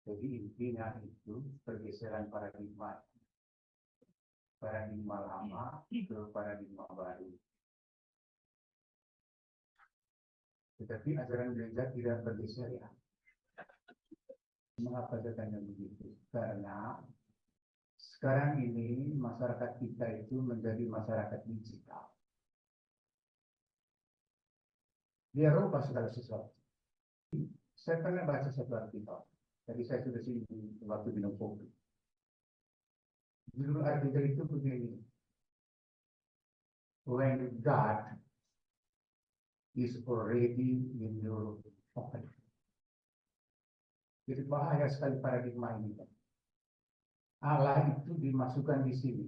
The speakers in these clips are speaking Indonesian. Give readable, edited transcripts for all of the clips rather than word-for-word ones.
Jadi intinya itu pergeseran paradigma lama ke paradigma baru. Tetapi ajaran gereja tidak bergeser ya. Mengapa katanya begitu? Karena sekarang ini masyarakat kita itu menjadi masyarakat digital. Dia rubah segala sesuatu. Saya pernah baca satu artikel. Tadi saya sudah singgung waktu minum kopi. Judul artikel itu begini. When God is already in your pocket. Jadi bahaya sekali paradigma ini. Allah itu dimasukkan di sini.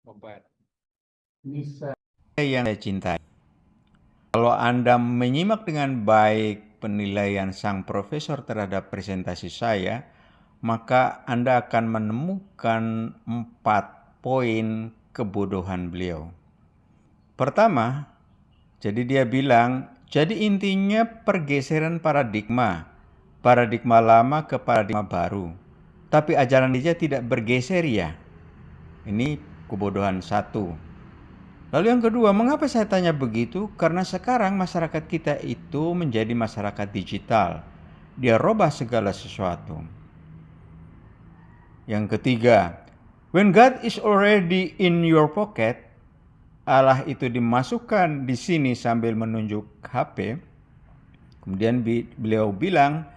Obat. Bisa Yang saya cintai. Kalau Anda menyimak dengan baik penilaian sang profesor terhadap presentasi saya, maka Anda akan menemukan 4 poin kebodohan beliau. Pertama, jadi dia bilang, jadi intinya pergeseran paradigma lama ke paradigma baru. Tapi ajaran gereja tidak bergeser ya. Ini kebodohan 1. Lalu yang kedua, mengapa saya tanya begitu? Karena sekarang masyarakat kita itu menjadi masyarakat digital. Dia robah segala sesuatu. Yang ketiga, when God is already in your pocket, Allah itu dimasukkan di sini sambil menunjuk HP. Kemudian beliau bilang,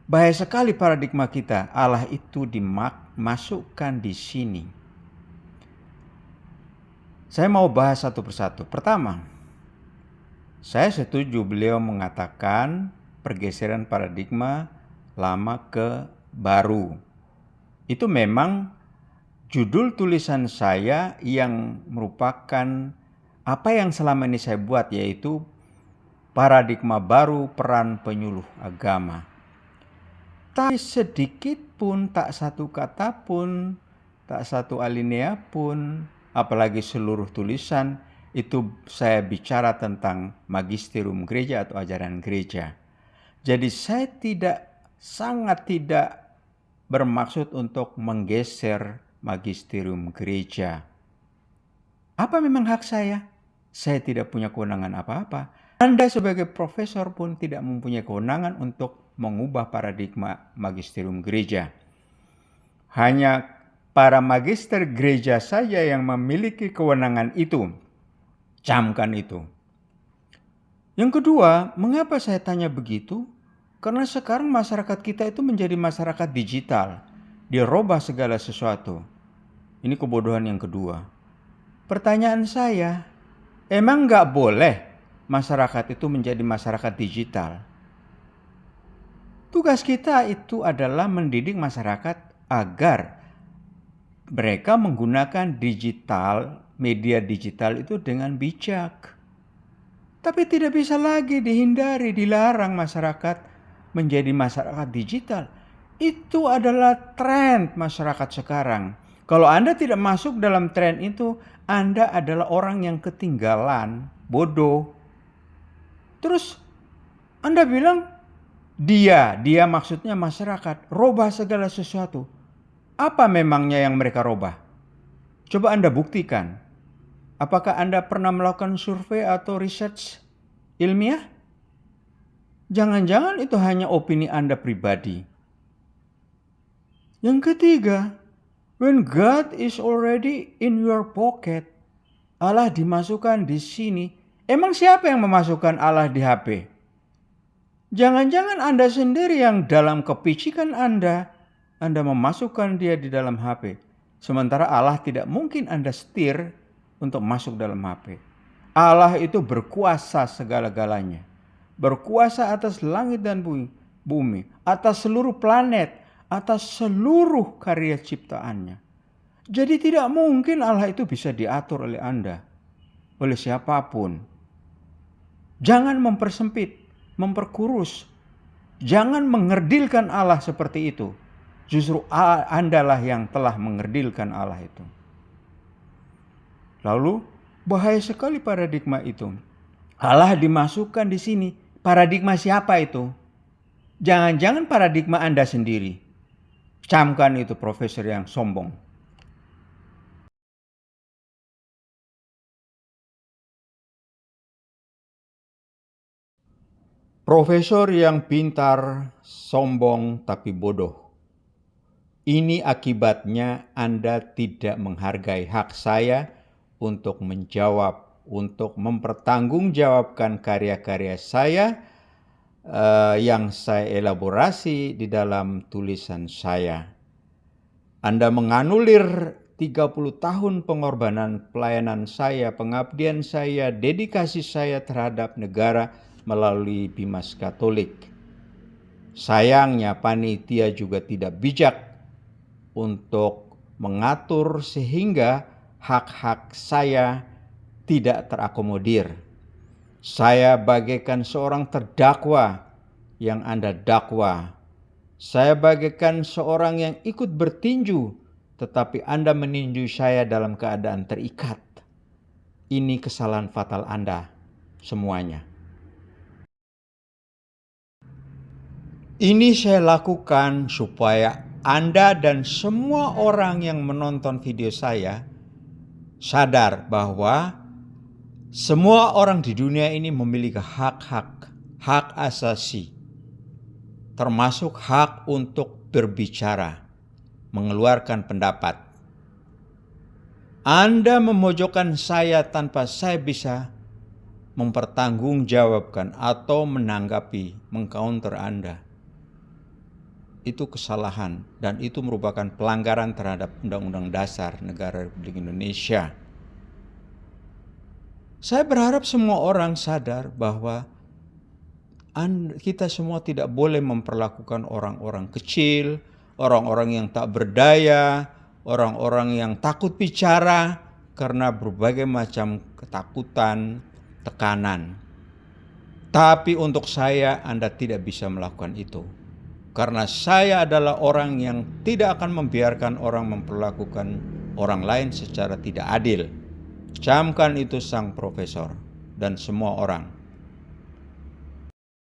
bahaya sekali paradigma kita. Allah itu dimasukkan di sini. Saya mau bahas satu persatu. Pertama, saya setuju beliau mengatakan pergeseran paradigma lama ke baru. Itu memang judul tulisan saya yang merupakan apa yang selama ini saya buat, yaitu paradigma baru peran penyuluh agama. Tapi sedikit pun, tak satu kata pun, tak satu alinea pun, apalagi seluruh tulisan itu saya bicara tentang magisterium gereja atau ajaran gereja. Jadi saya sangat tidak bermaksud untuk menggeser magisterium gereja. Apa memang hak saya? Saya tidak punya kewenangan apa-apa. Anda sebagai profesor pun tidak mempunyai kewenangan untuk mengubah paradigma magisterium gereja. Hanya para magister gereja saja yang memiliki kewenangan itu. Camkan itu. Yang kedua, mengapa saya tanya begitu? Karena sekarang masyarakat kita itu menjadi masyarakat digital. Dia robah segala sesuatu. Ini kebodohan yang kedua. Pertanyaan saya, emang nggak boleh masyarakat itu menjadi masyarakat digital? Tugas kita itu adalah mendidik masyarakat agar mereka menggunakan media digital itu dengan bijak. Tapi tidak bisa lagi dihindari, dilarang masyarakat menjadi masyarakat digital. Itu adalah tren masyarakat sekarang. Kalau Anda tidak masuk dalam tren itu, Anda adalah orang yang ketinggalan, bodoh. Terus Anda bilang, dia maksudnya masyarakat, robah segala sesuatu. Apa memangnya yang mereka robah? Coba Anda buktikan. Apakah Anda pernah melakukan survei atau research ilmiah? Jangan-jangan itu hanya opini Anda pribadi. Yang ketiga, when God is already in your pocket, Allah dimasukkan di sini. Emang siapa yang memasukkan Allah di HP? Jangan-jangan Anda sendiri yang dalam kepicikan Anda memasukkan dia di dalam HP. Sementara Allah tidak mungkin Anda setir untuk masuk dalam HP. Allah itu berkuasa segala-galanya. Berkuasa atas langit dan bumi, atas seluruh planet, atas seluruh karya ciptaannya. Jadi tidak mungkin Allah itu bisa diatur oleh Anda, oleh siapapun. Jangan mempersempit, memperkurus. Jangan mengerdilkan Allah seperti itu. Justru Andalah yang telah mengerdilkan Allah itu. Lalu bahaya sekali paradigma itu. Allah dimasukkan di sini. Paradigma siapa itu? Jangan-jangan paradigma Anda sendiri. Camkan itu profesor yang sombong. Profesor yang pintar, sombong, tapi bodoh. Ini akibatnya Anda tidak menghargai hak saya untuk menjawab, untuk mempertanggungjawabkan karya-karya saya yang saya elaborasi di dalam tulisan saya. Anda menganulir 30 tahun pengorbanan pelayanan saya, pengabdian saya, dedikasi saya terhadap negara melalui Bimas Katolik. Sayangnya panitia juga tidak bijak untuk mengatur sehingga hak-hak saya tidak terakomodir. Saya bagaikan seorang terdakwa yang Anda dakwa. Saya bagaikan seorang yang ikut bertinju, tetapi Anda meninju saya dalam keadaan terikat. Ini kesalahan fatal Anda semuanya. Ini saya lakukan supaya Anda dan semua orang yang menonton video saya sadar bahwa semua orang di dunia ini memiliki hak asasi, termasuk hak untuk berbicara, mengeluarkan pendapat. Anda memojokkan saya tanpa saya bisa mempertanggungjawabkan atau menanggapi, mengcounter Anda. Itu kesalahan dan itu merupakan pelanggaran terhadap Undang-Undang Dasar Negara Republik Indonesia. Saya berharap semua orang sadar bahwa kita semua tidak boleh memperlakukan orang-orang kecil, orang-orang yang tak berdaya, orang-orang yang takut bicara karena berbagai macam ketakutan, tekanan. Tapi untuk saya, Anda tidak bisa melakukan itu. Karena saya adalah orang yang tidak akan membiarkan orang memperlakukan orang lain secara tidak adil. Camkan itu sang profesor dan semua orang.